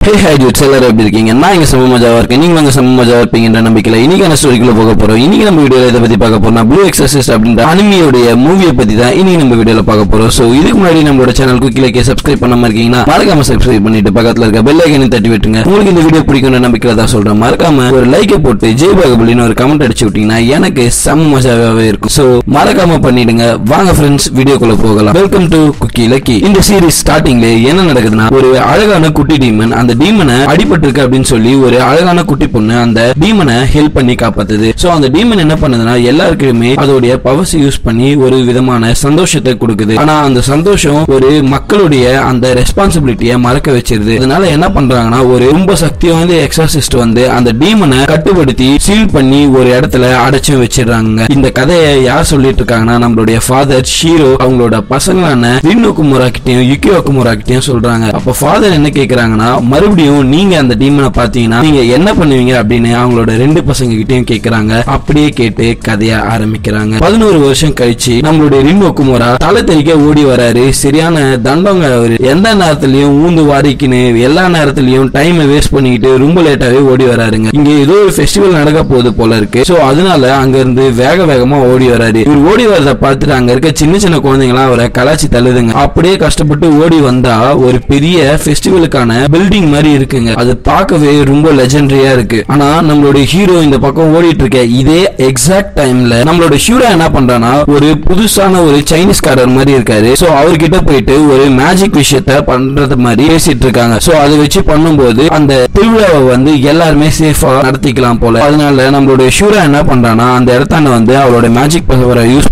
Hey hi dudes, எல்லாரும் எப்படி இருக்கீங்க? நான் இங்க செம்ம மஜாவா இருக்கேன். நீங்க வாங்க செம்ம மஜாவா இருப்பீங்கன்ற நம்பிக்கையில இன்னைக்கான ஸ்டோரிக்குள்ள போக போறோம். இன்னைக்கு நம்ம வீடியோல இத பத்தி பார்க்க போறோம். ப்ளூ எக்ஸார்சிஸ்ட் அப்படின்ற அனிமியோட மூவியை பத்தி தான் இன்னைக்கு நம்ம வீடியோல பார்க்க போறோம். சோ இதுக்கு முன்னாடி நம்மளோட சேனலுக்கு கீழே சப்ஸ்கிரைப் பண்ணாம இருக்கீங்கன்னா மறக்காம சப்ஸ்கிரைப் பண்ணிட்டு பக்கத்துல இருக்க பெல் ஐகானை தட்டி விட்டுங்க. உங்களுக்கு இந்த வீடியோ பிடிக்கும்ன்ற நம்பிக்கையில தான் சொல்றேன். மறக்காம ஒரு லைக்கை போட்டு ஜெய் பாகுபலின்னு ஒரு கமெண்ட் அடிச்சு விட்டீங்கன்னா எனக்கு செம்ம மஜாவாவே இருக்கும். சோ மறக்காம பண்ணிடுங்க. வாங்க ஃப்ரெண்ட்ஸ் வீடியோக்குள்ள போகலாம். Welcome to Cookie Lucky. இந்த சீரிஸ் ஸ்டார்டிங்ல என்ன நடக்குதுன்னா, ஒரு அழகான குட்டி டீமன் அந்த டீமனை அடிபட்டிருக்கு அப்படின்னு சொல்லி ஒரு அழகான குட்டி பொண்ணு அந்த டீமனை ஹெல்ப் பண்ணி காப்பாத்துது. சோ அந்த டீமன் என்ன பண்ணுதுன்னா, எல்லாருக்குமே அதோடைய பவர்ஸ் யூஸ் பண்ணி ஒரு விதமான சந்தோஷத்தை கொடுக்குது. ஆனா அந்த சந்தோஷம் ஒரு மக்களுடைய அந்த ரெஸ்பான்சிபிலிட்டியை மறக்க வச்சிருது. அதனால என்ன பண்றாங்கன்னா, ஒரு ரொம்ப சக்தி வாய்ந்த எக்ஸார்சிஸ்ட் வந்து அந்த டீமனை கட்டுப்படுத்தி சீல் பண்ணி ஒரு இடத்துல அடைச்சு வச்சிடறாங்க. இந்த கதையை யார் சொல்லிட்டு இருக்காங்கன்னா, நம்மளுடைய ஃபாதர் ஷீரோ அவங்களோட பசங்களான ரின் ஒகுமுரா கிட்டையும் யுகி ஒகுமுரா கிட்டையும் சொல்றாங்க. அப்ப ஃபாதர் என்ன கேக்குறாங்கன்னா, மறுபடியும் நீங்க அந்த டீமனை பாத்தீங்கன்னா நீங்க என்ன பண்ணுவீங்க அப்படின்னு அவங்களோட ரெண்டு பசங்க கிட்டையும் கேக்குறாங்க. அப்படியே கேட்டு கதைய ஆரம்பிக்கிறாங்க. 11 வருஷம் கழிச்சு நம்மளுடைய ரின் ஒகுமுரா தலை தெறிக்க ஓடி வராரு. சரியான தண்டங்க. அவரு எந்த நேரத்திலயும் ஊந்து வாரிக்கின்னு எல்லா நேரத்திலயும் டைம் வேஸ்ட் பண்ணிக்கிட்டு ரொம்ப லேட்டாவே ஓடி வராருங்க. இங்க ஏதோ ஒரு ஃபெஸ்டிவல் நடக்க போகுது போல இருக்கு. சோ அதனால அங்க இருந்து வேகமா ஓடி வராரு. இவர் ஓடி வரத பார்த்துட்டு அங்க இருக்க சின்ன சின்ன குழந்தைங்களாம் அவரை கலாச்சி தள்ளுதுங்க. அப்படியே கஷ்டப்பட்டு ஓடி வந்தா ஒரு பெரிய ஃபெஸ்டிவலுக்கான பில்டிங் மாதிரி இருக்குங்க. அது பார்க்கவே ரொம்ப லெஜெண்டரியா இருக்கு. ஆனா நம்மளுடைய ஹீரோ இந்த பக்கம் ஓடிட்டு இருக்க இதே எக்ஸாக்ட் டைம்ல நம்மளோட ஹீரோ என்ன பண்றானா, ஒரு புதுசான ஒரு சைனீஸ் காரர் மாதிரி இருக்காரு. சோ அவர்கிட்ட போயிட்டு ஒரு மேஜிக் விஷயத்த பண்றது மாதிரி பேசிட்டு இருக்காங்க. சோ அதை வச்சு பண்ணும்போது அந்த திருவிழாவை வந்து எல்லாருமே சேஃபா நடத்திக்கலாம் போல. அதனால நம்மளுடைய ஹீரோ என்ன பண்றானா, அந்த இடத்தான வந்து அவரோட மேஜிக் பவரை யூஸ்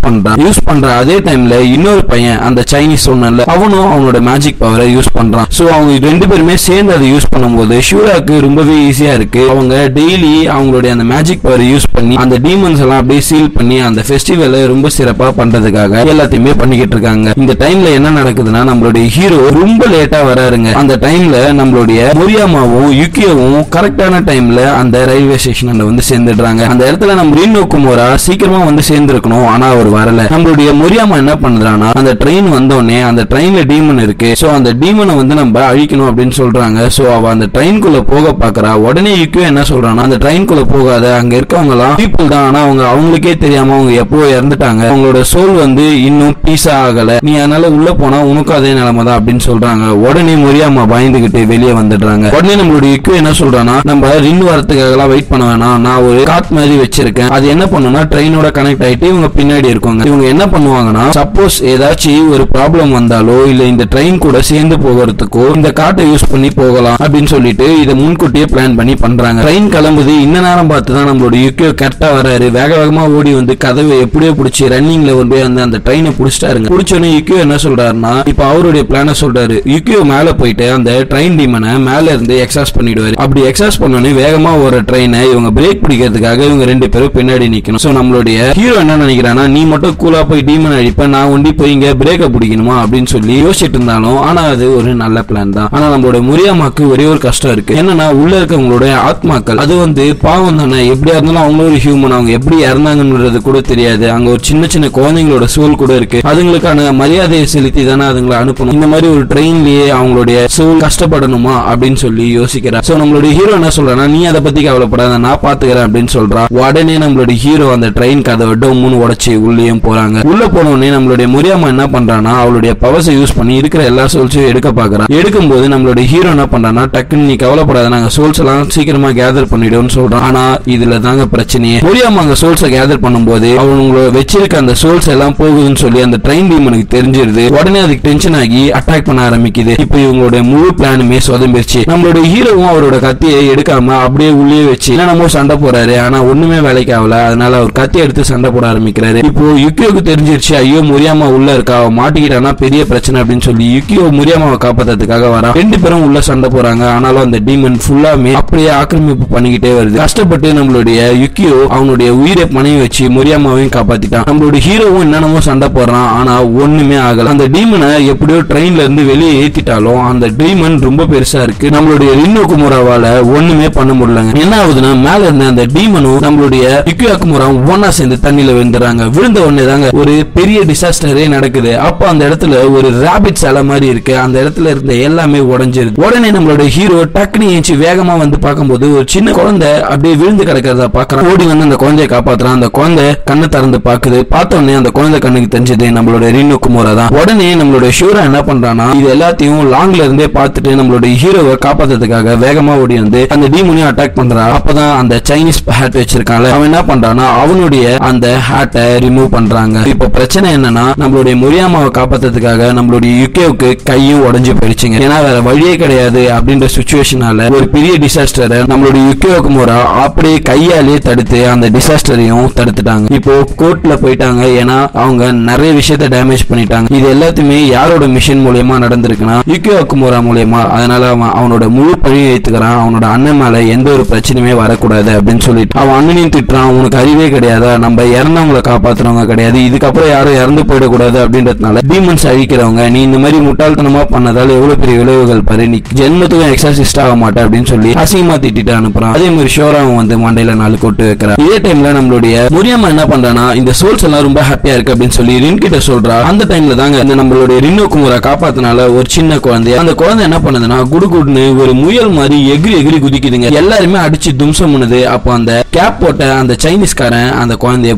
பண்ற அதே டைம்ல இன்னொரு பையன் அந்த சைனீஸ் சொன்னல அவனும் அவனோட மேஜிக் பவரை யூஸ் பண்றான். சோ அவங்க ரெண்டு பேருமே சேர்ந்து அதை யூஸ் பண்ணும்போது ஷூராக்கு ரொம்பவே ஈஸியா இருக்கு. அவங்க டெய்லி அவங்களுடைய அந்த மேஜிக் பவர் யூஸ் பண்ணி அந்த டீமன்ஸ் எல்லாம் அப்படியே சீல் பண்ணி அந்த ஃபெஸ்டிவலை ரொம்ப சிறப்பா பண்றதுக்காக எல்லாத்தையுமே பண்ணிக்கிட்டு இருக்காங்க. இந்த டைம்ல என்ன நடக்குதுன்னா, நம்மளுடைய ஹீரோ ரொம்ப லேட்டா வராருங்க. அந்த டைம்ல நம்மளுடைய மொரியாமாவும் யுகியோவும் கரெக்டான டைம்ல அந்த ரயில்வே ஸ்டேஷன்ல வந்து சேர்ந்துடுறாங்க. அந்த இடத்துல நம்ம ரின் ஒகுமுரா சீக்கிரமா வந்து சேர்ந்திருக்கணும். ஆனா அவர் வரல. நம்மளுடைய மொரியாமா என்ன பண்றானா, அந்த ட்ரெயின் வந்தோடனே அந்த ட்ரெயின்ல டீமன் இருக்கு. சோ அந்த டீமனை வந்து நம்ம அழிக்கணும் அப்படின்னு சொல்றாங்க. சோ அவ அந்த ட்ரெயின்குள்ள போக பாக்குறா. உடனே யுகியோ என்ன சொல்றானா, அந்த ட்ரெயின்குள்ள போகாத, அங்க இருக்கவங்க எல்லாம் பீப்புள் தான். ஆனா அவங்களுக்கே தெரியாம அவங்க எப்போ இறந்துட்டாங்க. அவங்களோட சோல் வந்து இன்னும் பீஸா ஆகல. நீ அதனால உள்ள போனா உனக்கும் அதே நிலைமை தான் அப்படின்னு சொல்றாங்க. உடனே மொரியாமா பயந்துகிட்டு வெளியே வந்துடுறாங்க. உடனே நம்மளுடைய யுகியோ என்ன சொல்றானா, நம்ம ரின் வரத்துக்காக வெயிட் பண்ண வேணாம். நான் ஒரு காட் மாதிரி வச்சிருக்கேன். அது என்ன பண்ணுனா, ட்ரெயினோட கனெக்ட் ஆயிட்டு இவங்க பின்னாடி இருக்காங்க. இவங்க என்ன பண்ணுவாங்கன்னா, சப்போஸ் ஏதாச்சும் ஒரு ப்ராப்ளம் வந்தாலோ இல்ல இந்த ட்ரெயின் கூட சேர்ந்து போகிறதுக்கோ இந்த காட்டை யூஸ் பண்ணி போகலாம் அப்படின்னு சொல்லிட்டு இதை முன்கூட்டியே பிளான் பண்ணி பண்றாங்க. ட்ரெயின் கிளம்புது. இந்த நேரம் பார்த்து தான் நம்மளோட யுகியோ கரெக்டா வராரு. வேகமா ஓடி வந்து கதவை எப்படியோ பிடிச்சி ரன்னிங்ல வந்து அந்த ட்ரெயினை பிடிச்சிட்டாருங்க. பிடிச்சோன்னே யுகியோ என்ன சொல்றாருன்னா, இப்ப அவருடைய பிளான சொல்றாரு. யுகியோ மேல போயிட்டு அந்த ட்ரெயின் டீமனை மேல இருந்து எக்ஸாஸ்ட் பண்ணிடுவாரு. அப்படி எக்ஸாஸ்ட் பண்ணோன்னே வேகமா ஒரு ட்ரெயினை இவங்க பிரேக் பிடிக்கிறதுக்காக இவங்க ரெண்டு பேரும் பின்னாடி நிக்கணும். சோ நம்மளுடைய ஹீரோ என்ன நினைக்கிறானா, நீ மட்டும் கூலா போய் டீமன் அழிப்ப, நான் ஒண்டி போய் இங்க பிரேக்க பிடிக்கணுமா அப்படின்னு சொல்லி யோசிச்சுட்டு இருந்தாலும், ஆனா அது ஒரு நல்ல பிளான் தான். ஆனா நம்மளோட மொரியாமாக்கு ஒரே ஒரு கஷ்டம் இருக்கு. என்னன்னா, உள்ள இருக்கவங்களோட ஆத்மாக்கள் அது வந்து பாவம் தானே. எப்படியா இருந்தாலும் அவங்களும் ஒரு ஹியூமன். அவங்க எப்படி இறந்தாங்கன்றது கூட தெரியாது. அங்க ஒரு சின்ன சின்ன குழந்தைங்களோட சோல் கூட இருக்கு. அதுங்களுக்கான மரியாதையை செலுத்தி தானே அதுங்களை அனுப்பணும். இந்த மாதிரி ஒரு ட்ரெயின்லயே அவங்களுடைய சோல் கஷ்டப்படணுமா அப்படின்னு சொல்லி யோசிக்கிறார். சோ நம்மளுடைய ஹீரோ என்ன சொல்றானா, நீ அதை பத்தி கவலைப்படாத, நான் பாத்துக்கிறேன் அப்படின்னு சொல்றா. உடனே நம்மளுடைய ஹீரோ அந்த ட்ரெயின் கதவை டோம்னு உடைச்சு உள்ளேயும் போறாங்க. உள்ள போனோடனே நம்மளுடைய மொரியாமா என்ன பண்றானா, அவளுடைய பவர்ஸை யூஸ் பண்ணி இருக்கிற எல்லா சோல்ஸையும் எடுக்க பாக்குறான். எடுக்கும்போது நம்மளுடைய ஹீரோ என்ன பண்றானா, டக்குன்னு நீ கவலைப்படாத, நாங்க சோல்ஸ் எல்லாம் சீக்கிரமா கேதர் பண்ணிடுவோம்னு சொல்றான். ஆனா இதுல தாங்க பிரச்சனையே. மொரியாமா அங்க சோல்ஸை கேதர் பண்ணும்போது அவங்களோட வச்சிருக்க அந்த சோல்ஸ் எல்லாம் போகுதுன்னு சொல்லி அந்த ட்ரெயின் டீமனுக்கு தெரிஞ்சிருது. உடனே அதுக்கு டென்ஷன் ஆகி அட்டாக் பண்ண ஆரம்பிக்குது. இப்போ இவங்களுடைய முழு பிளானுமே சொதம்பிருச்சு. நம்மளுடைய ஹீரோவும் அவரோட கத்தியை எடுக்காம அப்படியே உள்ளே வச்சு என்னமோ சண்டை போறாரு. ஆனா ஒண்ணுமே வேலைக்கு ஆகல. அதனால அவர் கத்தி எடுத்து சண்டை போட ஆரம்பிக்கிறாரு. இப்போ யுகியோக்கு தெரிஞ்சிருச்சு, ஐயோ மொரியாமா உள்ள இருக்கா, மாட்டிக்கிட்டானா பெரிய பிரச்சனை அப்படின்னு சொல்லி யுகியோ மொரியாமாவை காப்பாத்துறதுக்காக வரா. ரெண்டு பேரும் உள்ள சண்டை போறாங்க. ஆனாலும் அந்த டீமன் ஃபுல்லாமே அப்படியே ஆக்கிரமிப்பு பண்ணிக்கிட்டே வருது. கஷ்டப்பட்டு நம்மளுடைய யுகியோ அவனுடைய உயிரை பணைய வச்சு மொரியாமாவையும் காப்பாத்திட்டான். நம்மளுடைய ஹீரோவும் என்னென்னமோ சண்டை போடுறான். ஆனா ஒண்ணுமே ஆகல. அந்த டீமனை எப்படியோ ட்ரெயின்ல இருந்து வெளியே ஏத்திட்டாலும் அந்த டீமன் ரொம்ப பெருசா இருக்கு. நம்மளுடைய ரின் ஒகுமுராவால ஒண்ணுமே பண்ண முடியலங்க. என்ன ஆகுதுன்னா, மேல இருந்த அந்த டீமனும் நம்மளுடைய யுகி ஒகுமுராவும் ஒன்னா சேர்ந்து தண்ணியில விழுந்துறாங்க. விழுந்த உடனே தாங்க ஒரு பெரிய டிசாஸ்டரே நடக்குது. அப்ப அந்த இடத்துல ஒரு ராபிட் சிலை மாதிரி இருக்கு. அந்த இடத்துல இருந்த எல்லாமே உடைஞ்சிருது. உடனே நம்மளோட ஹீரோ டக்குனு ஏஞ்சி வேகமா வந்து பார்க்கும்போது ஒரு சின்ன குழந்தை அப்படியே விழுந்து கிடக்கிறத பாக்குறான். ஓடி வந்து அந்த குழந்தைய காப்பாத்துறான். அந்த குழந்தை கண்ணை திறந்து பாக்குது. பார்த்த உடனே அந்த குழந்தை கண்ணுக்கு தெரிஞ்சது நம்மளோட ரினோ குமாரா தான். உடனே நம்மளோட ஷூரா என்ன பண்றானா இது எல்லாத்தையும் லாங்ல இருந்தே பார்த்துட்டு நம்மளோட ஹீரோவை காப்பாத்துறதுக்காக வேகமா ஓடி வந்து அந்த டீமனையும் அட்டாக் பண்றான். அப்பதான் அந்த சைனீஸ் ஹேட் வச்சிருக்கான்ல அவன் என்ன பண்றானா அவனுடைய அந்த ஹேட்டை ரிமூவ் பண்றாங்க. இப்ப பிரச்சனை என்னன்னா நம்மளுடைய முரியாமாவை காப்பாத்துறதுக்காக நம்மளுடைய யுகேவுக்கு கையும் உடைஞ்சு போயிடுச்சுங்க. ஏன்னா வேற வழியே கிடையாது அப்படின்ற சிச்சுவேஷனால ஒரு பெரிய டிசாஸ்டரை நம்மளுடைய யுகேவுக்கு முறை அப்படியே கையாலே தடுத்து அந்த டிசாஸ்டரையும் தடுத்துட்டாங்க. இப்போ கோர்ட்ல போயிட்டாங்க. ஏன்னா அவங்க நிறைய விஷயத்த டேமேஜ் பண்ணிட்டாங்க. இது எல்லாத்தையுமே யாரோட மிஷன் மூலமா நடந்திருக்குன்னா யுகேவுக்கு முறை மூலமா. அதனால அவனோட முழு பழியை ஏத்துக்கிறான். அவனோட அண்ணன் மேல எந்த ஒரு பிரச்சனையுமே வரக்கூடாது அப்படின்னு சொல்லிட்டு அவன் அண்ணனையும் திட்டுறான். உனக்கு அறிவே கிடையாதா, நம்ம இறந்தவங்களை காப்பாத்துறவங்க கிடையாது, இதுக்கப்புறம் யாரும் இறந்து போயிடக்கூடாது அப்படின்றதுனால டீமன்ஸ் அழிக்கிறவங்க நீ இந்த மாதிரி முட்டாள்தனமா பண்ணதால எவ்வளவு பெரிய விளைவுகள் பாரு, நீ ஜென்மத்துக்கும் எக்ஸாசிஸ்ட் ஆக மாட்டேன் அப்படின்னு சொல்லி அசிங்கமா திட்டிட்டு அனுப்புறான். அதே மாதிரி ஷோராவும் வந்து மண்டையில 4 கொட்டு வைக்கிறான். இதே டைம்ல நம்மளுடைய முரியம்மா என்ன பண்றானா இந்த சோல்ஸ் எல்லாம் ரொம்ப ஹாப்பியா இருக்கு அப்படின்னு சொல்லி ரின் கிட்ட சொல்றா. அந்த டைம்ல தாங்க இந்த நம்மளுடைய ரின்னோ குமாரா காப்பாத்தினால ஒரு சின்ன குழந்தை அந்த குழந்தை என்ன பண்ணுதுன்னா குடுகுடுன்னு ஒரு முயல் மாதிரி எகிரி எகிரி குதிக்குதுங்க. எல்லாருமே அடிச்சு தும்சம் பண்ணுது. அப்போ அந்த கேப் போட்ட அந்த சைனீஸ்காரன் அந்த குழந்தைய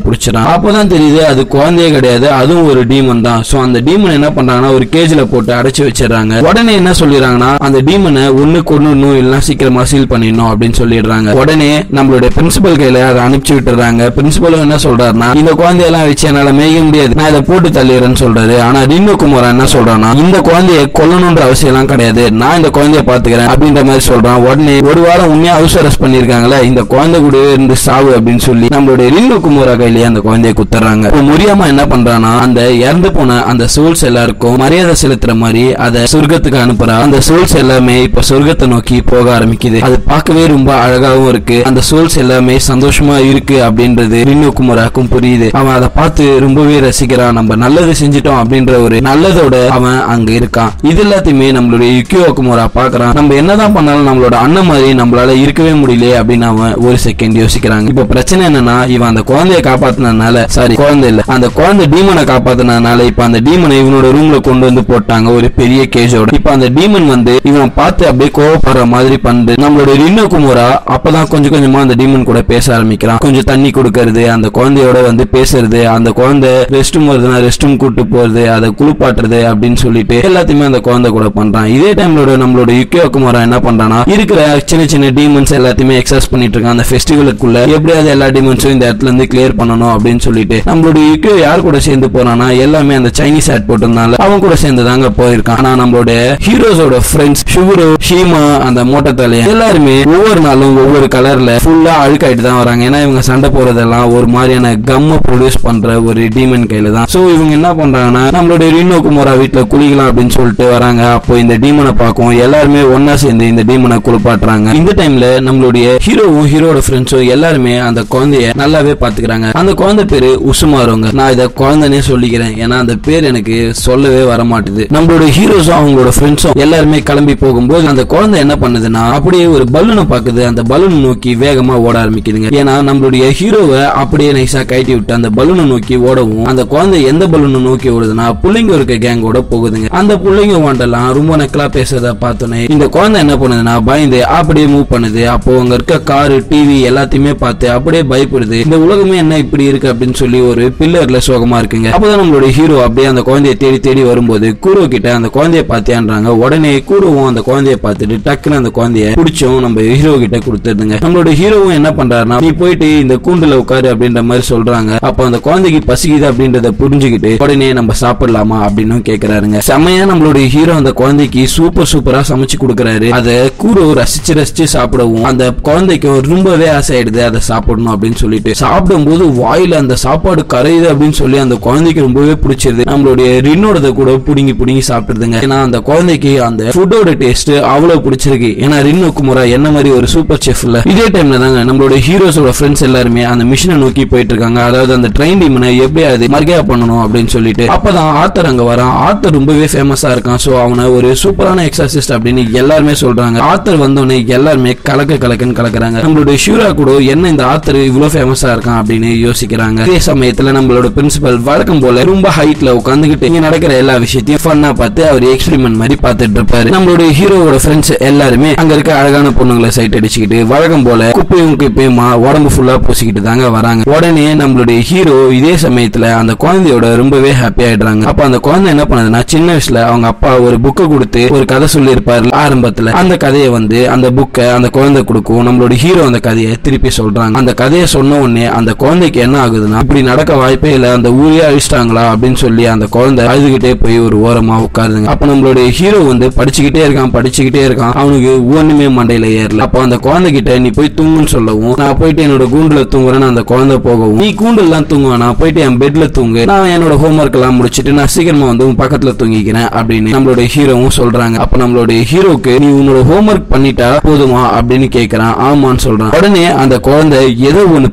பிடிச்சிடான். அப்பதான் தெரியுது அது குழந்தையே கிடையாது, அதுவும் ஒரு டீமன் தான். சோ அந்த டீமன் என்ன பண்றாங்கன்னா ஒரு கேஜ்ல போட்டு அடைச்சு வச்சிடறாங்க. உடனே என்ன சொல்லிடுறாங்கன்னா அந்த டீமனை ஒண்ணு கொன்னுடணும் இல்லைன்னா சீக்கிரமா சீல் பண்ணிடணும் அப்படின்னு சொல்லிடுறாங்க. உடனே நம்மளுடைய பிரின்சிபல் கையில அதை அனுப்பிச்சு விட்டுறாங்க. பிரின்சிபலும் என்ன சொல்றாருன்னா இந்த குழந்தையெல்லாம் வச்சு என்னால மேய்க்க முடியாது, நான் இதை போட்டு தள்ளிடுறேன்னு சொல்றாரு. ஆனா ரின்னோ குமாரா என்ன சொல்றான்னா இந்த குழந்தைய கொல்லணும்ன்ற அவசியம் எல்லாம் கிடையாது, நான் இந்த குழந்தைய பாத்துக்கிறேன் அப்படின்ற மாதிரி சொல்றான். உடனே ஒரு வாரம் உண்மையா ஹவுஸ் அரெஸ்ட் பண்ணிருக்காங்களே, இந்த குழந்தை கூட இருந்து சாவு அப்படின்னு சொல்லி நம்மளுடைய ரின்னோ குமாரா கையிலேயே அந்த குழந்தைய குத்துறாங்க. இப்போ முரியாமா என்ன பண்றானா அந்த இறந்து போன அந்த சோல்ஸ் எல்லாருக்கும் மரியாதை செலுத்துற மாதிரி அதை சொர்க்கத்துக்கு அனுப்புறா. அந்த சோல்ஸ் எல்லாமே இப்ப சொர்க்கத்தை நோக்கி போக ஆரம்பிக்குது. அது பார்க்கவே ரொம்ப அழகாவும் இருக்கு. அந்த சோல்ஸ் எல்லாமே சந்தோஷமா இருக்கு அப்படின்றது ரின்னோ குமாராக்கும் புரியுது. அவன் அதை பார்த்து ரொம்பவே ரசிக்கிறான். நம்ம நல்லது செஞ்சிட்டோம் அப்படின்ற ஒரு நல்லதோட அவன் அங்க இருக்கான். இது எல்லாத்தையுமே நம்மளுடைய யுகியோ குமாரா பாக்குறான். நம்ம என்னதான் பண்ணாலும் நம்மளோட அண்ணன் மாதிரி நம்மளால இருக்கவே முடியல அப்படின்னு அவன் ஒரு செகண்ட் யோசிக்கிறாங்க. இப்ப பிரச்சனை என்னன்னா இவன் அந்த குழந்தைய காப்பாத்தினால சாரி குழந்தை இல்ல அந்த குழந்தை டீமனை காப்பாத்தினால இப்ப அந்த டீமனை இவனோட ரூம்ல கொண்டு வந்து போட்டாங்க ஒரு பெரிய கேஜோட. இப்ப அந்த டீமன் வந்து இவன் பார்த்து அப்படியே கோவப்படுற மாதிரி பண்ணு. நம்மளோட ரின்னோ குமாரா அப்பதான் கொஞ்சம் கொஞ்சமா அந்த டீமன் கூட பேச ஆரம்பிக்கிறான். கொஞ்சம் தண்ணி கொடுக்கறது, அந்த குழந்தையோட வந்து பேசுறது, அந்த குழந்தை ரெஸ்ட் ரூம் வருதுன்னா ரெஸ்ட் ரூம் கூட்டு போறது, அதை குளிப்பாட்டுறது அப்படின்னு சொல்லிட்டு எல்லாத்தையுமே அந்த குழந்தை கூட பண்றான். இதே டைம்ல நம்மளோட யுகியோ குமாரா என்ன பண்றானா இருக்கிற சின்ன சின்ன டீமன்ஸ் எல்லாத்தையுமே எக்ஸஸ் பண்ணிட்டு இருக்கான். அந்த ஃபெஸ்டிவலுக்குள்ள எப்படியாவது எல்லா டீமன்ஸும் இந்த இடத்துல இருந்து கிளியர் பண்ணணும் அப்படின்னு சொல்லிட்டு நம்மளோட யுகியோ யார் கூட சேர்ந்து போறானா எல்லாமே அந்த சைனீஸ் ஹேட் போட்டிருந்தால அவன் கூட சேர்ந்து தாங்க போயிருக்கான். ஆனா நம்மளோட ஹீரோஸோட ஃப்ரெண்ட்ஸ் ஷுகுரோ ஷீமா அந்த மோட்டை தலையன் எல்லாருமே ஒவ்வொரு நாளும் ஒவ்வொரு கலர்ல ஃபுல்லா அழுக்காயிட்டு தான் வராங்க. ஏன்னா இவங்க சண்டை போறதெல்லாம் ஒரு மாதிரியான கம்ம ப்ரொடியூஸ் பண்ற ஒரு டீமன் கையில தான். சோ இவங்க என்ன பண்றாங்கன்னா நம்மளுடைய ரின்னோ குமாரா வீட்டுல குளிக்கலாம் அப்படின்னு சொல்லிட்டு வராங்க. அப்போ இந்த டீமனை பார்க்கும் எல்லாருமே ஒன்னா சேர்ந்து இந்த டீமனை குளிப்பாட்டுறாங்க. இந்த டைம்ல நம்மளுடைய ஹீரோவும் ஹீரோட ஃப்ரெண்ட்ஸும் எல்லாருமே அந்த குழந்தைய நல்லாவே பாத்துக்கிறாங்க. அந்த குழந்தை பேரு உசுமாறுங்க. நான் இத குழந்தைனே சொல்லிக்கிறேன் ஏன்னா அந்த பேர் எனக்கு சொல்லவே வர மாட்டுது. நம்மளோட ஹீரோஸும் அவங்களோட ஃப்ரெண்ட்ஸும் எல்லாருமே கிளம்பி போகும்போது அந்த குழந்தை என்ன பண்ணுதுன்னா அப்படியே ஒரு பலூனை பாக்குது. அந்த பலூனை நோக்கி வேகமா ஓட ஆரம்பிக்குதுங்க. ஏன்னா நம்மளுடைய ஹீரோவை அப்படியே நைஸா கட்டி விட்டு அந்த பலூனை நோக்கி ஓடவும் அந்த குழந்தை எந்த பலூனை நோக்கி ஓடுதுன்னா புள்ளைங்க இருக்க கேங்கோட போகுதுங்க. அந்த புள்ளைங்க வாண்டெல்லாம் ரொம்ப நக்கலா பேசுறத பார்த்தோன்னே இந்த குழந்தை என்ன பண்ணுதுன்னா பயந்து அப்படியே மூவ் பண்ணுது. அப்போ அங்க இருக்க காரு டிவி எல்லாத்தையுமே பார்த்து அப்படியே பயப்படுது. இந்த உலகமே என்ன இப்படி இருக்கு அப்படின்னு சொல்லி ஒரு பில்லர்ல சோகமா இருக்குங்க. அப்பதான் நம்மளுடைய ஹீரோ அப்படியே அந்த குழந்தைய தேடி தேடி வரும்போது கூரோ கிட்ட அந்த குழந்தைய பாத்தியான்றாங்க. உடனே கூரோவும் அந்த குழந்தைய பார்த்துட்டு டக்குன்னு அந்த குழந்தைய பிடிச்சும் நம்ம ஹீரோ கிட்ட கொடுத்துருதுங்க. நம்மளோட ஹீரோவும் என்ன பண்றாருன்னா நீ போயிட்டு இந்த கூண்டுல உட்காரு அப்படின்ற மாதிரி சொல்றாங்க. அப்ப அந்த குழந்தைக்கு பசிக்குது அப்படின்றத புரிஞ்சுக்கிட்டு உடனே நம்ம சாப்பிடலாமா அப்படின்னு கேக்குறாருங்க. செம்மையா நம்மளுடைய ஹீரோ அந்த குழந்தைக்கு சூப்பரா சமைச்சு கொடுக்கறாரு. அதை கூரோ ரசிச்சு ரசிச்சு சாப்பிடவும் அந்த குழந்தைக்கும் ரொம்பவே ஆசை ஆயிடுது அதை சாப்பிடணும் அப்படின்னு சொல்லிட்டு சாப்பிடும் போது வாயில அந்த சாப்பாடு கரையுது அப்படின்னு சொல்லி அந்த குழந்தைக்கு ரொம்பவே பிடிச்சிருது. நம்மளுடைய ரின்னோட கூட புடுங்கி சாப்பிட்டுருதுங்க. ஏன்னா அந்த குழந்தைக்கு அந்த ஃபுட்டோட டேஸ்ட் அவ்வளவு பிடிச்சிருக்கு. ஏன்னா ரின்னோ குமாரா என்ன மாதிரி ஒரு சூப்பர் செஃப் இல்ல. இதே டைம்ல தாங்க நம்மளுடைய ஹீரோஸோட ஃப்ரெண்ட்ஸ் எல்லாருமே அந்த மிஷனை நோக்கி போயிட்டு இருக்காங்க. அதாவது அந்த ட்ரெயின் டீமனை எப்படியாவது மர்கா பண்ணணும் அப்படின்னு சொல்லிட்டு அப்பதான் ஆத்தர் அங்க வரான். ஆத்தர் ரொம்பவே ஃபேமஸா இருக்கான். சோ அவனை ஒரு சூப்பரான எக்ஸாசிஸ்ட் அப்படின்னு எல்லாருமே சொல்றாங்க. ஆத்தர் வந்தோடனே எல்லாருமே கலக்குன்னு கலக்குறாங்க. நம்மளுடைய ஷூரா கூட என்ன இந்த ஆத்தர் இவ்வளவு ஃபேமஸா இருக்கான் அப்படின்னு யோசிக்கிறாங்க. அதே சமயத்துல நம்மளோட பிரின்சிபல் வழக்கம் போல ரொம்ப ஹைட்ல உட்காந்துக்கிட்டு இங்க நடக்கிற எல்லா விஷயத்தையும் ஃபன்னா பார்த்து அவர் எக்ஸ்பெரிமெண்ட் மாதிரி பார்த்துட்டு இருப்பாரு. நம்மளுடைய ஹீரோ ஹீரோவோட ஃப்ரெண்ட்ஸ் எல்லாருமே அங்க இருக்க அழகான பொண்ணுங்களை சைட் அடிச்சுக்கிட்டு வழக்கம் போல குப்பையுமா உடம்பு ஃபுல்லா பூசிக்கிட்டு தாங்க வராங்க. உடனே நம்மளுடைய ஹீரோ இதே சமயத்துல அந்த குழந்தையோட ரொம்பவே ஹாப்பி ஆயிடுறாங்க. அப்ப அந்த குழந்தை என்ன பண்ணுதுன்னா, சின்ன வயசுல அவங்க அப்பா ஒரு புக்கை கொடுத்து ஒரு கதை சொல்லி இருப்பாரு ஆரம்பத்துல. அந்த கதையை அந்த புக்கை அந்த குழந்தை கொடுக்கும். நம்மளோட ஹீரோ அந்த கதையை திருப்பி சொல்றாங்க. அந்த கதையை சொன்ன உடனே அந்த குழந்தைக்கு என்ன ஆகுதுன்னா, இப்படி நடக்க வாய்ப்பே இல்ல, அந்த ஊரே அழிச்சிட்டாங்களா அப்படின்னு சொல்லி அந்த குழந்தை அழுதுகிட்டே போய் ஒரு ஓரமா உட்காருதுங்க. அப்ப நம்மளுடைய ஹீரோ படிச்சுக்கிட்டே இருக்கான். அவனுக்கு ஒண்ணுமே மண்டையில ஏறல. அப்ப அந்த குழந்தை கிட்ட நீ போய் தூங்குன்னு சொல்லவும், நான் போயிட்டு என்னோட கூண்டுல தூங்குறேன்னு அந்த குழந்தை போகவும், நீ கூண்டு எல்லாம் தூங்குவானா, போயிட்டு என் பெட்ல தூங்கு, நான் என்னோட ஹோம்ஒர்க் எல்லாம் முடிச்சிட்டு நான் சீக்கிரமா உன் பக்கத்துல தூங்கிக்கிறேன் அப்படின்னு நம்மளுடைய ஹீரோவும் சொல்றாங்க. அப்ப நம்மளுடைய ஹீரோக்கு நீ உன்னோட ஹோம்ஒர்க் பண்ணிட்டா போதுமா அப்படின்னு கேக்குறான். ஆமான்னு சொல்றான். உடனே அந்த குழந்தை ஏதோ ஒண்ணு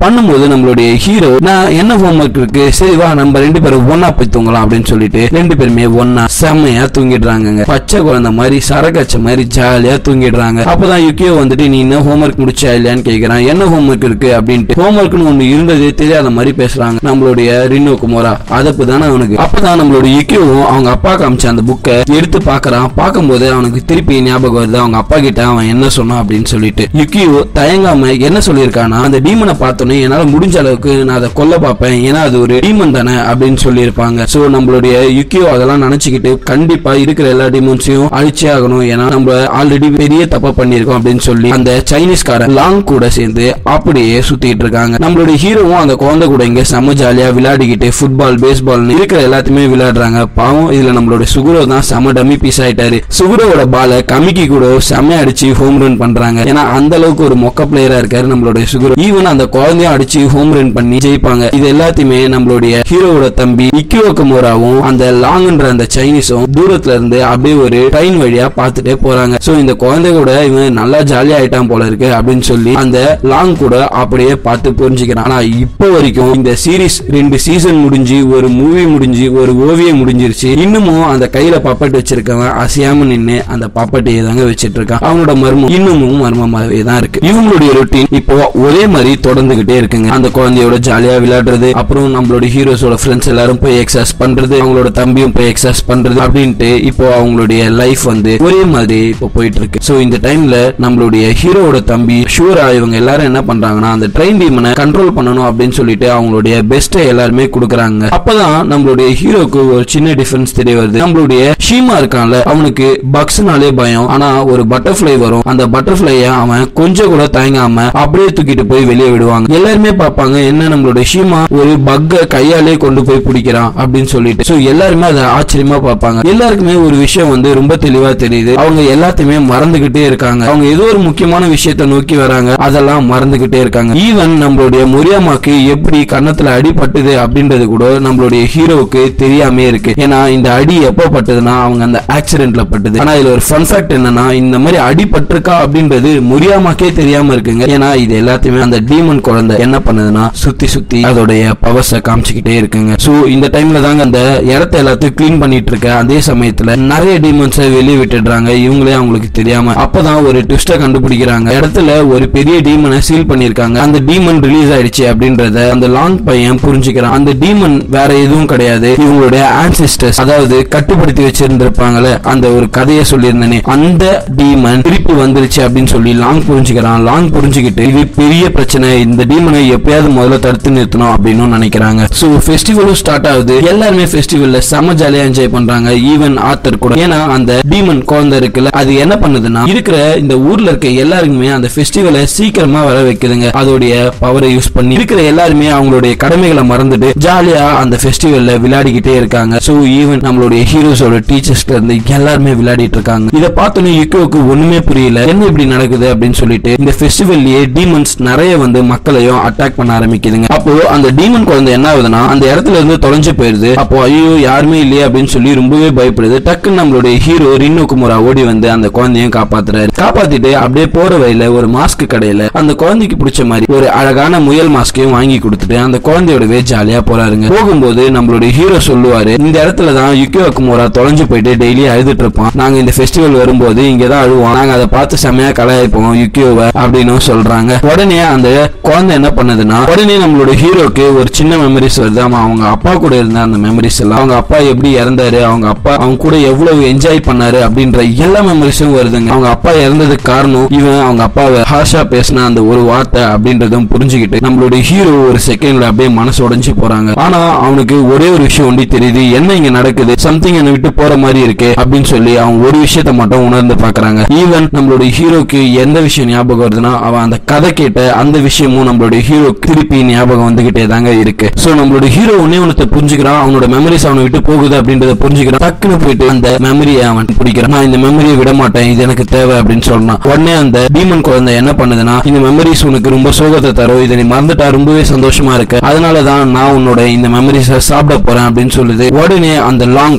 பண்ணும்போது நம்மளுடைய ஹீரோ, நான் என்ன ஹோம்ஒர்க் இருக்கு, சரி வா நம்ம 2 பேரும் ஒன்னா போய் தூங்கலாம் அப்படின்னு சொல்லிட்டு 2 பேருமே ஒன்னா செம்மையா தூங்கிடுறாங்க. பச்சை குழந்தை மாதிரி சரகச்ச மாதிரி ஜாலியா தூங்கிடுறாங்க. அப்பதான் யுக்கியோ நீ என்ன ஹோம்ஒர்க் முடிச்சா இல்லையான்னு கேக்குறான். என்ன ஹோம்ஒர்க் இருக்கு அப்படின்ட்டு ஹோம்ஒர்க்னு ஒண்ணு இருந்ததே தெரியாத மாதிரி பேசுறாங்க நம்மளுடைய ரினோ குமாரா. அதப்புதானே அவனுக்கு. அப்பதான் நம்மளோட யுக்கியோவும் அவங்க அப்பா காமிச்ச அந்த புக்கை எடுத்து பாக்குறான். பார்க்கும்போது அவனுக்கு திருப்பி ஞாபகம் வருது அவங்க அப்பா கிட்ட அவன் என்ன சொன்னான் அப்படின்னு சொல்லிட்டு. யுக்கியோ தயங்காம என்ன சொல்லியிருக்கானா, அந்த டீமனை பார்த்தோன்னே என்னால முடிஞ்ச அளவுக்கு நான் அதை கொல்ல பார்ப்பேன், ஏன்னா அது ஒரு டீமன் தானே அப்படின்னு சொல்லியிருப்பாங்க. சோ நம்மளுடைய யுக்கியோ அதெல்லாம் நினைச்சுக்கிட்டு கண்டிப்பா இருக்கிற எல்லா டீமன்ஸையும் அழிச்சே ஆகணும், ஏன்னா நம்ம ஆல்ரெடி பெரிய தப்பா பண்ணிருக்கோம் அப்படின்னு சொல்லி அந்த சைனீஸ்காரன் லாங் கூட சேர்ந்து அப்படியே சுத்திட்டு இருக்காங்க. நம்மளுடைய ஹீரோவும் அந்த குழந்தை கூட இங்க செம்ம ஜாலியா விளையாடிக்கிட்டு ஃபுட்பால் பேஸ்பால் இருக்கிற எல்லாத்தையுமே விளையாடுறாங்க. பாவம் இதுல நம்மளோட சுகுரோ தான் செம டம்மி பீஸ் ஆயிட்டாரு. சுகுரோட பால கமிக்கி கூட செம்ம அடிச்சு ஹோம் ரன் பண்றாங்க. ஏன்னா அந்த அளவுக்கு ஒரு மொக்க பிளேயரா இருக்காரு நம்மளுடைய சுகுரோ. ஈவன் அந்த குழந்தையும் அடிச்சு ஹோம் ரன் பண்ணி ஜெயிப்பாங்க. இது எல்லாத்தையுமே நம்மளுடைய ஹீரோவோட தம்பி இக்கியோ குமாராவும் அந்த லாங்ன்ற அந்த சைனீஸும் தூரத்துல இருந்து அப்படியே ஒரு ட்ரெயின் வழியா பார்த்துட்டே போறாங்க. சோ இந்த குழந்தை கூட இவன் நல்லா ஜாலியா ஆயிட்டான் போல இருக்கு அப்படின்னு சொல்லி அந்த லாங் கூட அப்படியே பார்த்து புரிஞ்சுக்கிறான். ஆனா இப்போ வரைக்கும் இந்த சீரீஸ் 2 சீசன் முடிஞ்சு, ஒரு மூவி முடிஞ்சு, ஒரு ஓவியம் முடிஞ்சிருச்சு. இன்னமும் அந்த கையில பப்பட் வச்சிருக்கவன் அசையாம நின்னு அந்த பப்பட்டையே தாங்க வச்சிட்டு இருக்கான். அவனோட மர்மம் இன்னமும் மர்மமாவே தான் இருக்கு. இவங்களுடைய ரொட்டீன் இப்போ ஒரே மாதிரி தொடர்ந்துகிட்டே இருக்குங்க. அந்த குழந்தையோட ஜாலியா விளையாடுறது, அப்புறம் நம்மளோட ஹீரோஸோட ஃப்ரெண்ட்ஸ் எல்லாரும் போய் எக்ஸசைஸ் பண்றது, அவங்களோட தம்பியும் போய் எக்ஸசைஸ் பண்றது அப்படின்ட்டு இப்போ அவங்களுடைய லைஃப் ஒரே மாதிரி இப்போ போயிட்டு இருக்கு. சோ இந்த டைம்ல நம்மளுடைய ஹீரோவோட தம்பி ஷூரா இவங்க எல்லாரும் என்ன பண்றாங்கன்னா, அந்த ட்ரெயின் டீமனை கண்ட்ரோல் பண்ணணும் அப்படின்னு சொல்லிட்டு அவங்களுடைய பெஸ்ட் எல்லாருமே கொடுக்குறாங்க. அப்பதான் நம்மளுடைய ஹீரோக்கு ஒரு சின்ன டிஃபரன்ஸ் தெரிய வருது. நம்மளுடைய ஷீமா இருக்கான்ல, அவனுக்கு பக்ஸ்னாலே பயம். ஆனா ஒரு பட்டர்ஃப்ளை வரும், அந்த பட்டர்ஃப்ளைய அவன் கொஞ்சம் கூட தயங்காம அப்படியே தூக்கிட்டு போய் வெளியே விடுவாங்க. எல்லாருமே பார்ப்பாங்க, என்ன நம்மளுடைய ஷீமா ஒரு பக்க கையாலே கொண்டு போய் பிடிக்கிறான் அப்படின்னு சொல்லிட்டு. சோ எல்லாருமே அதை ஆச்சரியமா பார்ப்பாங்க. எல்லாருக்குமே ஒரு விஷயம் ரொம்ப தெளிவா தெரியுது, அவங்க எல்லாத்தையுமே மறந்துகிட்டே இருக்காங்க. அவங்க ஏதோ ஒரு முக்கியமான விஷயத்தை நோக்கி வராங்க, அதெல்லாம் மறந்துகிட்டே இருக்காங்க. ஈவன் நம்மளுடைய முரியாமாக்கு எப்படி கன்னத்துல அடிபட்டது அப்படின்றது கூட நம்மளுடைய ஹீரோவுக்கு தெரியாம இருக்கு. ஏன்னா இந்த அடி எப்போ பட்டதுன்னா அவங்க அந்த ஆக்சிடென்ட்ல பட்டது. ஆனா இதுல ஒரு ஃபன் ஃபேக்ட் என்னன்னா, இந்த மாதிரி அடிபட்டிருக்கா அப்படின்றது முரியாமாக்கே தெரியாம இருக்குங்க. ஏன்னா இது எல்லாத்தையுமே அந்த டீமன் குழந்தை என்ன பண்ணுதுன்னா, சுத்தி அதோடைய பவர்ஸை காமிச்சுக்கிட்டே இருக்குங்க. சோ இந்த டைம்ல தாங்க அந்த இடத்த எல்லாத்தையும் கிளீன் பண்ணிட்டு இருக்க அதே சமயத்துல நிறைய டீமன்ஸை வெளியே விட்டுடுறாங்க, இவங்களே அவங்களுக்கு தெரியாம. அப்பதான் ஒரு ட்விஸ்டை கண்டுபிடிக்கிறாங்க. இடத்துல ஒரு பெரிய டீமனை சீல் பண்ணிருக்காங்க. அந்த டீமன் ரிலீஸ் ஆயிடுச்சு அப்படின்றத அந்த லாங் பையன் புரிஞ்சுக்கிறான். அந்த டீமன் வேற எதுவும் கிடையாது, இவங்களுடைய ஆன்சிஸ்டர்ஸ், அதாவது கட்டுப்படுத்தி வச்சிருந்திருப்பாங்கல்ல, அந்த ஒரு கதையை சொல்லியிருந்தேனே, அந்த டீமன் திருப்பி வந்துருச்சு அப்படின்னு சொல்லி லாங் புரிஞ்சுக்கிறான். லாங் புரிஞ்சுக்கிட்டு இது பெரிய பிரச்சனை, இந்த டீமனை எப்பயாவது முதல்ல தடுத்து நிறுத்தணும் அப்படின்னு நினைக்கிறாங்க. சோ ஃபெஸ்டிவலும் ஸ்டார்ட் ஆகுது. எல்லாருமே ஃபெஸ்டிவல்ல செம ஜாலியா என்ஜாய் பண்றாங்க, ஈவன் ஆத்தர் கூட. ஏன்னா அந்த டீமன் குழந்தை இருக்குல்ல, அது என்ன பண்ணுதுன்னா, இருக்கிற இந்த ஊர்ல இருக்க எல்லாருக்குமே அந்த ஃபெஸ்டிவலை சீக்கிரமா வர வைக்குதுங்க. அதோடைய பவரை யூஸ் பண்ணி இருக்கிற எல்லாருமே அவங்களுடைய கடமைகளை மறந்துட்டு ஜாலியா அந்த ஃபெஸ்டிவல்ல விளையாடிக்கிட்டே இருக்காங்க. சோ ஈவன் நம்மளுடைய ஹீரோஸோட டீச்சர்ஸ்ல இருந்து எல்லாருமே விளையாடிட்டு இருக்காங்க. இதை பார்த்தோன்னே யுக்கியோக்கு ஒண்ணுமே புரியல, என்ன இப்படி நடக்குது அப்படின்னு சொல்லிட்டு. இந்த ஃபெஸ்டிவல்லயே டீமன்ஸ் நிறைய மக்களையும் அட்டாக் பண்ண ஆரம்பிக்குதுங்க. அப்போ அந்த டீமன் குழந்தை என்ன ஆகுதுன்னா, அந்த இடத்துல இருந்து தொலைஞ்சு போயிருது. அப்போ ஐயோ யாருமே இல்லையே அப்படின்னு சொல்லி ரொம்பவே பயப்படுது. டக்குன்னு நம்மளுடைய ஹீரோ ரினோ குமாரா ஓடி வந்து அந்த குழந்தையும் காப்பாத்துறாரு. காப்பாத்திட்டு அப்படியே போற வழியில ஒரு மாஸ்க் கடையில அந்த குழந்தைக்கு பிடிச்ச மாதிரி ஒரு அழகான முயல் மாஸ்கையும் வாங்கி கொடுத்துட்டு அந்த குழந்தையோடவே ஜாலியா போறாருங்க. போகும்போது நம்மளுடைய ஹீரோ சொல்லுவாரு, இந்த இடத்துலதான் யுக்கியோ குமாரா தொலைஞ்சு போயிட்டு டெய்லி அழுதுட்டு இருப்பான், நாங்க இந்த ஃபெஸ்டிவல் வரும்போது இங்கதான் அழுவோம், நாங்க அதை பார்த்து செமையா கலாய்ப்போம் யுக்கியோவை அப்படின்னு சொல்றாங்க. உடனே அந்த குழந்தை என்ன பண்ணுதுன்னா, உடனே நம்மளுடைய ஹீரோக்கு ஒரு சின்ன மெமரிஸ் வருது. அவங்க அப்பா கூட இருந்த அந்த மெமரிஸ் எல்லாம், அவங்க அப்பா எப்படி இறந்தாரு, அவங்க அப்பா அவங்க கூட எவ்வளவு என்ஜாய் பண்ணாரு அப்படின்னு அப்படின்ற எல்லா மெமரிஸும் வருதுங்க. அவங்க அப்பா இறந்ததுக்கு காரணம் இவன் அவங்க அப்பாவை ஹாஷா பேசின அந்த ஒரு வார்த்தை அப்படின்றதும் புரிஞ்சுக்கிட்டு நம்மளுடைய ஹீரோ ஒரு செகண்ட்ல அப்படியே மனசு உடைஞ்சு போறாங்க. ஆனா அவனுக்கு ஒரே ஒரு விஷயம் ஒண்டி தெரியுது, என்ன இங்க நடக்குது, சம்திங் என்னை விட்டு போற மாதிரி இருக்கு அப்படின்னு சொல்லி அவன் ஒரு விஷயத்த மட்டும் உணர்ந்து பாக்குறாங்க. ஈவன் நம்மளுடைய ஹீரோக்கு எந்த விஷயம் ஞாபகம் வருதுன்னா அவன் அந்த கதை கேட்ட அந்த விஷயமும் நம்மளுடைய ஹீரோ திருப்பி ஞாபகம் வந்துகிட்டே தாங்க இருக்கு. சோ நம்மளுடைய ஹீரோ ஒன்னே ஒன்னத்தை புரிஞ்சுக்கிறான், அவனோட மெமரிஸ் அவனை விட்டு போகுது அப்படின்றத புரிஞ்சுக்கிறான். டக்குன்னு போயிட்டு அந்த மெமரியை அவன் பிடிக்கிறான். நான் இந்த மெமரியை விட மாட்டேன், இது எனக்கு தேவை அப்படின்னு சொன்னான். உடனே அந்த டீமன் குழந்தை என்ன பண்ணுதுன்னா, இந்த மெமரிஸ் உனக்கு ரொம்ப சோகத்தை தரும், இதை நீ மறந்துட்டா ரொம்பவே சந்தோஷமா இருக்கு, அதனாலதான் நான் உன்னோட இந்த மெமரிஸை சாப்பிட போறேன் அப்படின்னு சொல்லுது. உடனே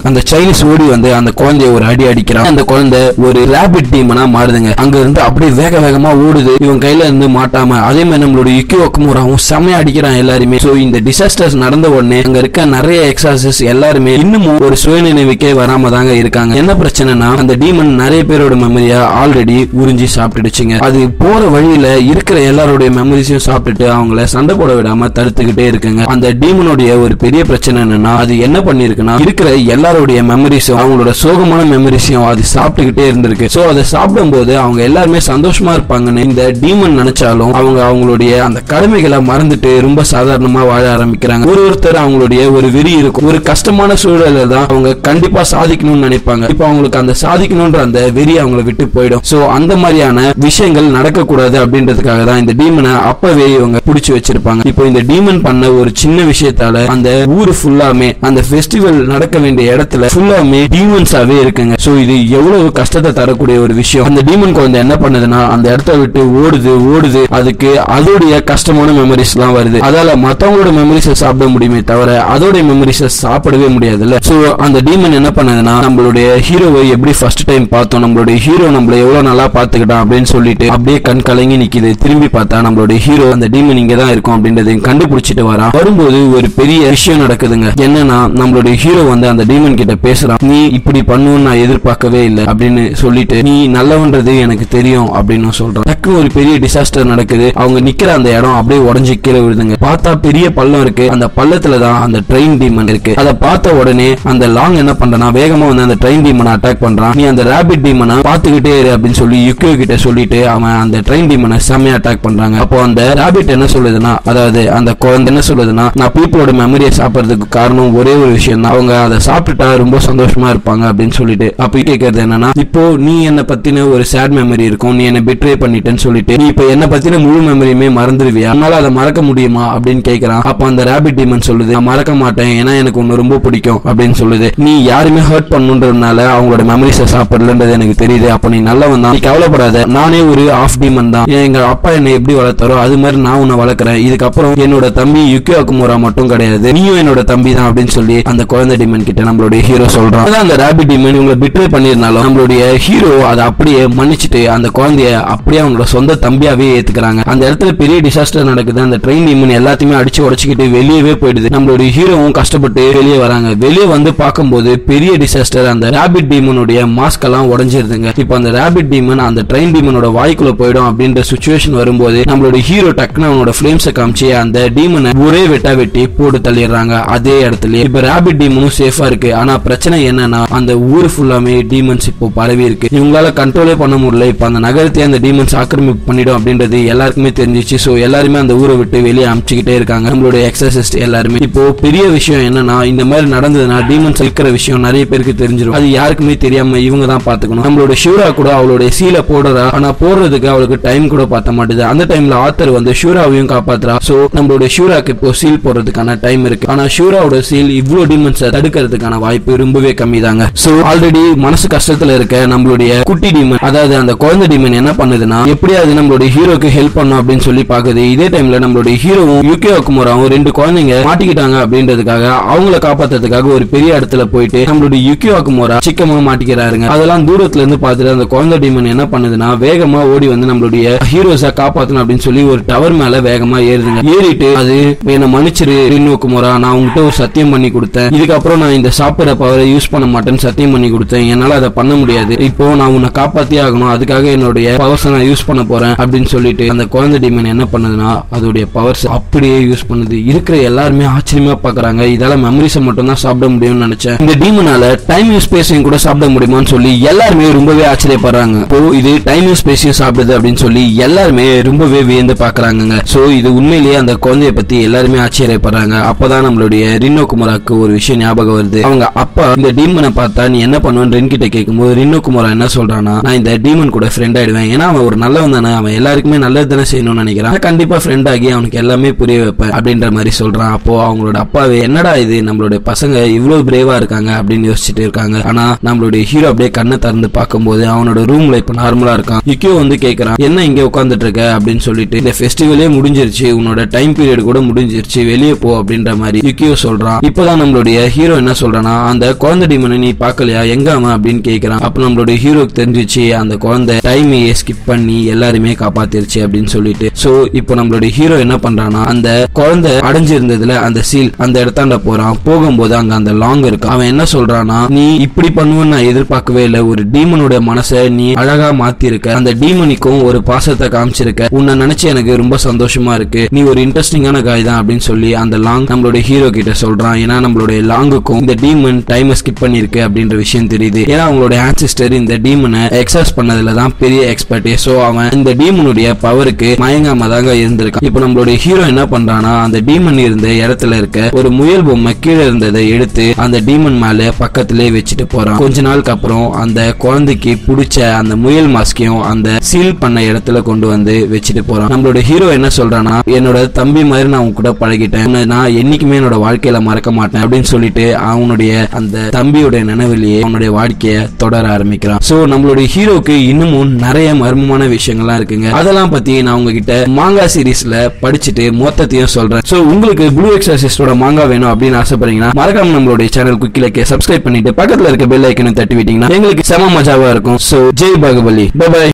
அந்த சைனீஸ் ஓடி வந்து அந்த குழந்தைய ஒரு அடி அடிக்கிறான். அந்த குழந்தை ஒரு ராபிட் டீமனா மாறுதுங்க. அங்க இருந்து அப்படியே வேக வேகமா ஓடுது, இவன் கையில இருந்து மாட்டாம. அதே மாதிரி நம்மளோட யுக்கி ஒக்குமுராவும் செம்மையா அடிக்கிறான் எல்லாருமே. சோ இந்த டிசாஸ்டர்ஸ் நடந்த உடனே அங்க இருக்க நிறைய எக்ஸாசிஸ் எல்லாருமே இன்னமும் ஒரு சுயநினைவுக்கே வராம தாங்க இருக்காங்க. என்ன பிரச்சனைனா அந்த டீமன் நிறைய பேரோட மெமரியா ஆல்ரெடி உறிஞ்சி சாப்பிட்டுடுச்சுங்க. அது போற வழியில இருக்கிற எல்லாரோட மெமரிஸையும் சாப்பிட்டுட்டு அவங்கள சண்டை போட விடாம தடுத்துக்கிட்டே இருக்குங்க. அந்த டீமனுடைய ஒரு பெரிய பிரச்சனை என்னன்னா அது என்ன பண்ணிருக்குன்னா இருக்கிற எல்லாரோடைய மெமரிஸும் அவங்களோட சோகமான மெமரிஸையும் அது சாப்பிட்டுக்கிட்டே இருந்திருக்கு. சோ அதை சாப்பிடும் போது அவங்க எல்லாருமே சந்தோஷமா இருப்பாங்கன்னு இந்த டீமன் நினைச்சாலும் அவங்க அவங்களுடைய அந்த கடமைகளை மறந்துட்டு ரொம்ப சாதாரணமா வாழ ஆரம்பிக்கிறாங்க. ஒருத்தர் அவங்களுடைய ஒரு வெறி இருக்கும், ஒரு கஷ்டமான சூழல தான் அவங்க கண்டிப்பா சாதிக்கணும்னு நினைப்பாங்க. இப்ப அவங்களுக்கு அந்த சாதிக்கணும்ன்ற அந்த வெறி அவங்களை விட்டு போயிடும். சோ அந்த மாதிரியான விஷயங்கள் நடக்க கூடாது அப்படின்றதுக்காக தான் இந்த டீமனை அப்பவே இவங்க புடிச்சு வச்சிருப்பாங்க. இப்போ இந்த டீமன் பண்ண ஒரு சின்ன விஷயத்தால அந்த ஊரு ஃபுல்லாமே அந்த ஃபெஸ்டிவல் நடக்க வேண்டிய இடத்துல ஃபுல்லாமே டீமன்ஸாவே இருக்குங்க. சோ இது எவ்வளவு கஷ்டத்தை தரக்கூடிய ஒரு விஷயம். அந்த டீமன் குழந்தை என்ன பண்ணுதுன்னா அந்த இடத்த விட்டு ஓடுது. அதுக்கு அதோடைய கஷ்டமான மெமரிஸ் எல்லாம் வருது. அதால மத்தவங்களோட மெமரிஸை சாப்பிட முடியுமே தவிர அதோட மெமரிஸை சாப்பிடவே முடியாதுல்ல. சோ அந்த டீமன் என்ன பண்ணுதுன்னா நம்மளுடைய ஹீரோவை எப்படி ஃபர்ஸ்ட் டைம் பார்த்தோம், நம்மளுடைய ஹீரோ நம்மள எவ்வளவு நல்லா பாத்துக்கிட்டான் அப்படின்னு சொல்லிட்டு அப்படியே கண் கலங்கி நிக்குது. திரும்பி பார்த்தா நம்மளுடைய ஹீரோ அந்த டீமன் இங்க தான் இருக்கும் அப்படின்றதையும் கண்டுபிடிச்சிட்டு வரான். வரும்போது ஒரு பெரிய விஷயம் நடக்குதுங்க. என்னன்னா நம்மளுடைய ஹீரோ வந்து அந்த டீமன் கிட்ட பேசுறான், நீ இப்படி பண்ணுன்னு நான் எதிர்பார்க்கவே இல்லை அப்படின்னு சொல்லிட்டு நீ நல்லவன்றது எனக்கு தெரியும் அப்படின்னு சொல்றான். டக்கு ஒரு பெரிய டிசாஸ்டர் நடக்குது. அவங்க நிக்கிற அந்த இடம் அப்படியே உடஞ்சி கீழே விழுதுங்க. பார்த்தா பெரிய பள்ளம் இருக்கு, அந்த பள்ளத்துல தான் அந்த ட்ரெயின் டீமன் இருக்கு. அதை பார்த்த உடனே அந்த லாங் என்ன பண்றான், வேகமா வந்து அந்த ட்ரெயின் டீமனை அட்டாக் பண்றான். நீ அந்த ராபிட் டீமனை பாத்துக்கிட்டே இரு அப்படின்னு சொல்லி யுக்கியோ கிட்ட சொல்லிட்டு அவன் அந்த ட்ரெயின் டீமனை செம்மையா அட்டாக் பண்றாங்க. அப்போ அந்த ராபிட் என்ன சொல்லுதுன்னா, அதாவது அந்த குழந்தை என்ன சொல்லுதுன்னா, நான் பீப்புளோட மெமரியை சாப்பிடுறதுக்கு காரணம் ஒரே ஒரு விஷயம் தான், அவங்க அதை சாப்பிட்டுட்டா ரொம்ப சந்தோஷமா இருப்பாங்க அப்படின்னு சொல்லிட்டு. அப்ப கேட்கறது என்னன்னா, இப்போ நீ என்ன பத்தின ஒரு சேட் மெமரி இருக்கும், நீ என்ன பெட்ரே பண்ணிட்டேன்னு சொல்லிட்டு நீ இப்ப என்ன பத்தின முழு மெமரியுமே மறந்துடுவியா, அதனால அதை மறக்க முடியுமா அப்படின்னு கேட்கறான். அப்ப அந்த ராபிட் டீமன் சொல்லுது, நான் மறக்க மாட்டேன், ஏன்னா எனக்கு ஒன்னு ரொம்ப பிடிக்கும் அப்படின்னு சொல்லுது. நீ யாருமே ஹர்ட் பண்ணுன்றதுனால அவங்களோட மெமரிஸை சாப்பிடலன்றது எனக்கு தெரியுது. அப்ப நீ நல்லவன் தான், நீ கவலைப்படாத, நானே ஒரு ஆஃப் டீமன் தான், எங்க அப்பா என்னை எப்படி வளர்த்தாரோ அது மாதிரி நான் உன்னை வளர்க்குறேன், இதுக்கப்புறம் என்னோட தம்பி யுக்கியோ ஒக்குமுரா மட்டும் கிடையாது, நீயும் என்னோட தம்பி தான் அப்படின்னு சொல்லி அந்த குழந்தை டீமன் கிட்ட நம்மளுடைய ஹீரோ சொல்றான். அந்த ராபிட் டீமன் இவங்களை பிட்ரே பண்ணிருந்தாலும் நம்மளுடைய ஹீரோ அதை அப்படியே மன்னிச்சுட்டு அந்த குழந்தைய அப்படியே அவங்களோட சொந்த தம்பியாவே ஏத்துக்கிறாங்க. அந்த இடத்துல பெரிய டிசாஸ்டர் நடக்குது. அந்த ட்ரெயின் டீமன் எல்லாத்தையுமே அடிச்சு உடச்சுக்கிட்டு வெளியவே போயிடுது. நம்மளுடைய ஹீரோவும் கஷ்டப்பட்டு வெளியே வராங்க. வெளியே வந்து பார்க்கும்போது பெரிய டிசாஸ்டர், அந்த ராபிட் டீமனுடைய மாஸ்க் எல்லாம் உடஞ்சிருதுங்க. இப்போ அந்த ராபிட் டீமன் அந்த ட்ரெயின் டீமனோட வாய்க்குள்ள போயிடும் அப்படின்ற சிச்சுவேஷன் வரும்போது நம்மளுடைய ஹீரோ டக்குன்னு அவனோட ஃபிளேம்ஸை காமிச்சு அந்த டீமனை ஒரே வெட்டா வெட்டி போட்டு தள்ளிடுறாங்க அதே இடத்துல. இப்ப ராபிட் டீமனும் சேஃபா இருக்கு. ஆனா பிரச்சனை என்னன்னா அந்த ஊர் ஃபுல்லாமே டீமன்ஸ் இப்போ பரவி இருக்கு. இவங்களால கண்ட்ரோலே பண்ண முடியல. இப்ப அந்த நகரத்தை அந்த டீமன்ஸ் ஆக்கிரமிப்பு பண்ணிடும் அப்படின்றது எல்லாருக்குமே தெரிஞ்சிச்சு. சோ எல்லாருமே அந்த ஊரை விட்டு வெளியே அனுப்பிச்சுக்கிட்டே இருக்காங்க நம்மளுடைய எக்ஸர்சிஸ்ட் எல்லாருமே. இப்போ பெரிய விஷயம் என்னன்னா, இந்த மாதிரி நடந்ததுன்னா டீமன்ஸ் இருக்கிற விஷயம் நிறைய பேருக்கு தெரிஞ்சிடும். அது யாருக்குமே தெரியாம இவங்க தான் பாத்துக்கணும். நம்மளோட ஷூரா கூட அவளுடைய சீலை போடுறா, ஆனா போடுறதுக்கு அவளுக்கு டைம் கூட பார்த்த மாட்டேது. அந்த டைம்ல ஆத்தர் வந்து ஷூராவையும் காப்பாத்துறா. சோ நம்மளுடைய ஷூராக்கு இப்போ சீல் போடுறதுக்கான டைம் இருக்கு. ஆனா ஷூராவோட சீல் இவ்வளவு டீமன்ஸை தடுக்கிறதுக்கான வாய்ப்பு ரொம்பவே கம்மி தாங்க. சோ ஆல்ரெடி மனசு கஷ்டத்துல இருக்க நம்மளுடைய குட்டி டீமன், அதாவது அந்த குழந்தை டீமன் என்ன பண்ணுதுன்னா, எப்படியாவது நம்மளுடைய ஹீரோக்கு ஹெல்ப் பண்ணும் அப்படின்னு சொல்லி பாக்குது. இதே டைம்ல நம்மளுடைய ஹீரோவும் யுக்கியோ ஒக்குமுராவும் ரெண்டு குழந்தைங்க மாட்டிக்கிட்டாங்க அப்படின்றதுக்காக அவங்கள காப்பாத்துறதுக்காக ஒரு பெரிய இடத்துல போயிட்டு நம்மளுடைய யுக்கியோ ஒக்குமுரா சிக்கமா மாட்டிக்கிறாருங்க. அதெல்லாம் தூரத்துல இருந்து பார்த்துட்டு அந்த குழந்தை டீமன் என்ன பண்ணுதுன்னா வேகமா ஓடி வந்து நம்மளுடைய ஹீரோஸா காப்பாத்தணும் அப்படின்னு சொல்லி ஒரு டவர் மேல வேகமா ஏறுதுங்க. ஏறிட்டு அது என்ன மன்னிச்சிரு ஒக்குமுரா, நான் உங்ககிட்ட ஒரு சத்தியம் பண்ணி கொடுத்தேன், இதுக்கப்புறம் நான் இந்த சாப்பிடுற பவரை யூஸ் பண்ண மாட்டேன்னு சத்தியம் பண்ணி கொடுத்தேன், என்னால அதை பண்ண முடியாது, இப்போ நான் உன்னை காப்பாத்தியே ஆகணும், அதுக்காக என்னுடைய பவர்ஸ் நான் யூஸ் பண்ண போறேன் அப்படின்னு சொல்லிட்டு அந்த குழந்தை டீமன் என்ன பண்ணுதுன்னா அதோடைய பவர்ஸ் அப்படியே யூஸ் பண்ணுது. இருக்கிற எல்லாருமே ஆச்சரியமா பாக்குறாங்க. இதால மெமரிஸை மட்டும் தான் சாப்பிட முடியும்னு நினைச்சேன். இந்த டீமனால டைம் ஸ்பேஸையும் கூட சாப்பிட முடியும் முடியுமான்னு சொல்லி எல்லாருமே ரொம்பவே ஆச்சரியப்படுறாங்க. இப்போ இது டைம் ஸ்பேஸையும் சாப்பிடுது அப்படின்னு சொல்லி எல்லாருமே ரொம்பவே வியந்து பாக்குறாங்க. சோ இது உண்மையிலேயே அந்த குழந்தைய பத்தி எல்லாருமே ஆச்சரியப்படுறாங்க. அப்பதான் நம்மளுடைய ரின்னோ குமாராக்கு ஒரு விஷயம் ஞாபகம் வருது. அவங்க அப்பா இந்த டீமனை பார்த்தா நீ என்ன பண்ணுவேன்னு ரின் கிட்ட கேட்கும்போது ரின்னோ குமாரா என்ன சொல்றானா, நான் இந்த டீமன் கூட ஃப்ரெண்ட் ஆயிடுவேன். ஏன்னா அவன் ஒரு நல்லவன் தானே, அவன் எல்லாருக்குமே நல்லது தானே செய்யணும்னு நினைக்கிறான், கண்டிப்பா ஃப்ரெண்ட் ஆகி அவனுக்கு எல்லாமே புரிய வைப்பேன் அப்படின்ற மாதிரி சொல்றான். அப்போ அவங்களோட அப்பாவே என்னடா இது நம்மளுடைய பசங்க இவ்வளவு பிரேவா இருக்காங்க அப்படின்னு யோசிச்சுட்டு இருக்காங்க. ஆனா நம்மளுடைய ஹீரோ அப்படியே கண்ணை திறந்து பார்க்கும்போது அவனோட ரூம்ல இப்ப நார்மலா இருக்கான். யுக்கியோ வந்து கேக்குறான், என்ன இங்க உட்காந்துட்டு இருக்க அப்படின்னு சொல்லிட்டு, இந்த ஃபெஸ்டிவலே முடிஞ்சிருச்சு, உன்னோட டைம் பீரியட் கூட முடிஞ்சிருச்சு, வெளியே போ அப்படின்ற மாதிரி யுக்கியோ சொல்றான். இப்பதான் நம்மளுடைய ஹீரோ என்ன சொல்றானா, அந்த குழந்தை டீமனை நீ பாக்கலையா, எங்க அவன் அப்படின்னு கேக்குறான். அப்ப நம்மளுடைய ஹீரோக்கு தெரிஞ்சிச்சு அந்த குழந்தை டைமையே ஸ்கிப் பண்ணி எல்லாருமே காப்பாத்திருச்சு அப்படின்னு சொல்லிட்டு. சோ இப்போ நம்மளுடைய ஹீரோ என்ன பண்றானா, அந்த குழந்தை அடைஞ்சிருந்ததுல அந்த சீல் அந்த இடத்தாண்ட போறான். போகும்போது அங்க அந்த லாங் இருக்கு. அவன் என்ன சொல்றானா, நீ இப்படி பண்ணுவேன்னு நான் எதிர்பார்க்கவே இல்லை, ஒரு டீமனோட மனசை நீ அழகா மாத்திருக்க, அந்த டீமனிக்கும் ஒரு பாசத்தை காமிச்சிருக்க, உன்னை நினைச்சு எனக்கு ரொம்ப சந்தோஷமா இருக்கு, நீ ஒரு இன்ட்ரெஸ்டிங்கான காய் தான் அப்படின்னு சொல்லி அந்த லாங் நம்மளுடைய ஹீரோ கிட்ட சொல்றான். ஏன்னா நம்மளுடைய லாங்குக்கும் இந்த டீமன் டைமை ஸ்கிப் பண்ணிருக்கு அப்படின்ற விஷயம் தெரியுது. ஏன்னா அவங்களுடைய ஆன்சிஸ்டர் இந்த டீமனை எக்ஸாஸ் பண்ணதுல தான் பெரிய எக்ஸ்பர்ட். சோ அவன் இந்த டீமனுடைய பவருக்கு மயங்காம தாங்க இருந்திருக்கான். இப்போ நம்மளுடைய ஹீரோ என்ன பண்றானா, அந்த டீமன் இருந்த இடத்துல இருக்க ஒரு முயல் பொம்மை கீழே இருந்ததை எடுத்து அந்த டீமன் மேல பக்கத்திலே வச்சுட்டு போறான். கொஞ்ச நாளுக்கு அப்புறம் அந்த குழந்தைக்கு பிடிச்ச அந்த முயல் மாஸ்கையும் அந்த சீல் பண்ண இடத்துல கொண்டு வந்து வச்சுட்டு போறான். நம்மளோட ஹீரோ என்ன சொல்றானா, என்னோட தம்பி மாதிரி நான் உன் கூட பழகிட்டேன், நான் என்னைக்குமே என்னோட வாழ்க்கையில மறக்க மாட்டேன் அப்படின்னு சொல்லிட்டு அவனுடைய அந்த தம்பியோட நினைவிலேயே அவனுடைய வாழ்க்கையை தொடர ஆரம்பிக்கிறான். சோ நம்மளுடைய ஹீரோக்கு இன்னமும் நிறைய மர்மமான விஷயங்கள்லாம் இருக்குங்க. அதெல்லாம் பத்தி நான் உங்ககிட்ட மாங்கா சீரீஸ்ல படிச்சுட்டு மொத்தத்தையும் சொல்றேன். சோ உங்களுக்கு ப்ளூ எக்ஸார்சிஸ்டோட மாங்கா வேணும் அப்படின்னு ஆசைப்படுறீங்கன்னா மறக்காம நம்மளுடைய சேனல் குக்கிலக்கே சப்ஸ்கிரைப் பண்ணிட்டு பக்கத்துல இருக்க பெல் ஐக்கனை தட்டி விட்டீங்கன்னா எங்களுக்கு செம மஜாவா இருக்கும். சோ ஜெய் பாகுபலி, பை பை.